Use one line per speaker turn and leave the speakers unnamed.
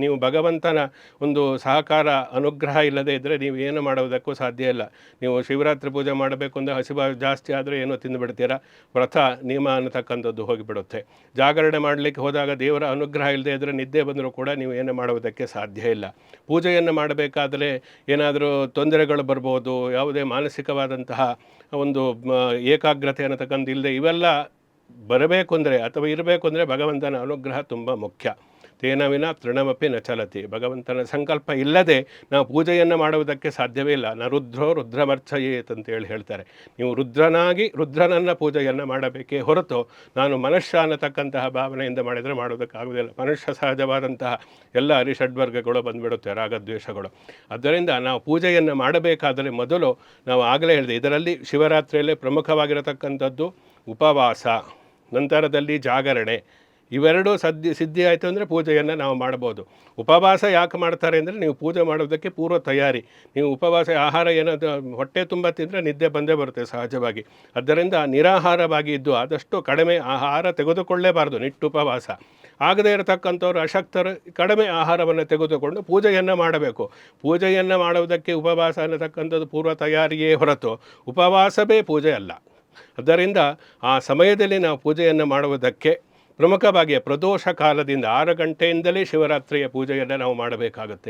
ನೀವು ಭಗವಂತನ ಒಂದು ಸಹಕಾರ ಅನುಗ್ರಹ ಇಲ್ಲದೇ ಇದ್ದರೆ ನೀವು ಏನು ಮಾಡುವುದಕ್ಕೂ ಸಾಧ್ಯ ಇಲ್ಲ. ನೀವು ಶಿವರಾತ್ರಿ ಪೂಜೆ ಮಾಡಬೇಕು ಅಂದರೆ ಹಸಿವು ಜಾಸ್ತಿ ಆದರೆ ಏನೋ ತಿಂದುಬಿಡ್ತೀರಾ, ವ್ರತ ನಿಯಮ ಅನ್ನತಕ್ಕಂಥದ್ದು ಹೋಗಿಬಿಡುತ್ತೆ. ಜಾಗರಣೆ ಮಾಡಲಿಕ್ಕೆ ಹೋದಾಗ ದೇವರ ಅನುಗ್ರಹ ಇಲ್ಲದೇ ಇದ್ದರೆ ನಿದ್ದೆ ಬಂದರೂ ಕೂಡ ನೀವು ಏನು ಮಾಡುವುದಕ್ಕೆ ಸಾಧ್ಯ ಇಲ್ಲ. ಪೂಜೆಯನ್ನು ಮಾಡಬೇಕಾದರೆ ಏನಾದರೂ ತೊಂದರೆಗಳು ಬರ್ಬೋದು, ಯಾವುದೇ ಮಾನಸಿಕವಾದಂತಹ ಒಂದು ಏಕಾಗ್ರತೆ ಅನ್ನತಕ್ಕಂಥ ಇಲ್ಲದೆ ಇವೆಲ್ಲ ಬರಬೇಕು ಅಂದರೆ ಅಥವಾ ಇರಬೇಕು ಅಂದರೆ ಭಗವಂತನ ಅನುಗ್ರಹ ತುಂಬ ಮುಖ್ಯ. ತೇನ ವಿನ ತೃಣಮಪಿ ನ ಚಲತಿ. ಭಗವಂತನ ಸಂಕಲ್ಪ ಇಲ್ಲದೆ ನಾವು ಪೂಜೆಯನ್ನು ಮಾಡುವುದಕ್ಕೆ ಸಾಧ್ಯವೇ ಇಲ್ಲ. ನ ರುದ್ರೋ ರುದ್ರಮರ್ಚಯೇತ್ ಅಂತೇಳಿ ಹೇಳ್ತಾರೆ. ನೀವು ರುದ್ರನಾಗಿ ರುದ್ರನನ್ನು ಪೂಜೆಯನ್ನು ಮಾಡಬೇಕೇ ಹೊರತು ನಾನು ಮನುಷ್ಯ ಅನ್ನತಕ್ಕಂತಹ ಭಾವನೆಯಿಂದ ಮಾಡಿದರೆ ಮಾಡೋದಕ್ಕಾಗೋದಿಲ್ಲ. ಮನುಷ್ಯ ಸಹಜವಾದಂತಹ ಎಲ್ಲ ಅರಿಷಡ್ವರ್ಗಗಳು ಬಂದುಬಿಡುತ್ತೆ, ರಾಗದ್ವೇಷಗಳು. ಆದ್ದರಿಂದ ನಾವು ಪೂಜೆಯನ್ನು ಮಾಡಬೇಕಾದರೆ ಮೊದಲು ನಾವು ಆಗಲೇ ಹೇಳಿದೆ, ಇದರಲ್ಲಿ ಶಿವರಾತ್ರಿಯಲ್ಲಿ ಪ್ರಮುಖವಾಗಿರತಕ್ಕಂಥದ್ದು ಉಪವಾಸ, ನಂತರದಲ್ಲಿ ಜಾಗರಣೆ. ಇವೆರಡೂ ಸಿದ್ಧಿ ಆಯಿತು ಅಂದರೆ ಪೂಜೆಯನ್ನು ನಾವು ಮಾಡ್ಬೋದು. ಉಪವಾಸ ಯಾಕೆ ಮಾಡ್ತಾರೆ ಅಂದರೆ ನೀವು ಪೂಜೆ ಮಾಡೋದಕ್ಕೆ ಪೂರ್ವ ತಯಾರಿ. ನೀವು ಉಪವಾಸ ಆಹಾರ ಏನಾದರೂ ಹೊಟ್ಟೆ ತುಂಬ ತಿಂದರೆ ನಿದ್ದೆ ಬಂದೇ ಬರುತ್ತೆ ಸಹಜವಾಗಿ. ಆದ್ದರಿಂದ ನಿರಾಹಾರವಾಗಿ ಇದ್ದು ಆದಷ್ಟು ಕಡಿಮೆ ಆಹಾರ ತೆಗೆದುಕೊಳ್ಳೇಬಾರ್ದು. ನಿಟ್ಟುಪವಾಸ ಆಗದೇ ಇರತಕ್ಕಂಥವ್ರು ಅಶಕ್ತರು ಕಡಿಮೆ ಆಹಾರವನ್ನು ತೆಗೆದುಕೊಂಡು ಪೂಜೆಯನ್ನು ಮಾಡಬೇಕು. ಪೂಜೆಯನ್ನು ಮಾಡುವುದಕ್ಕೆ ಉಪವಾಸ ಅನ್ನತಕ್ಕಂಥದ್ದು ಪೂರ್ವ ತಯಾರಿಯೇ ಹೊರತು ಉಪವಾಸವೇ ಪೂಜೆ ಅಲ್ಲ. ಆದ್ದರಿಂದ ಆ ಸಮಯದಲ್ಲಿ ನಾವು ಪೂಜೆಯನ್ನು ಮಾಡುವುದಕ್ಕೆ ಪ್ರಮುಖವಾಗಿ ಪ್ರದೋಷ ಕಾಲದಿಂದ 6 ಗಂಟೆಯಿಂದಲೇ ಶಿವರಾತ್ರಿಯ ಪೂಜೆಯನ್ನು ನಾವು ಮಾಡಬೇಕಾಗುತ್ತೆ.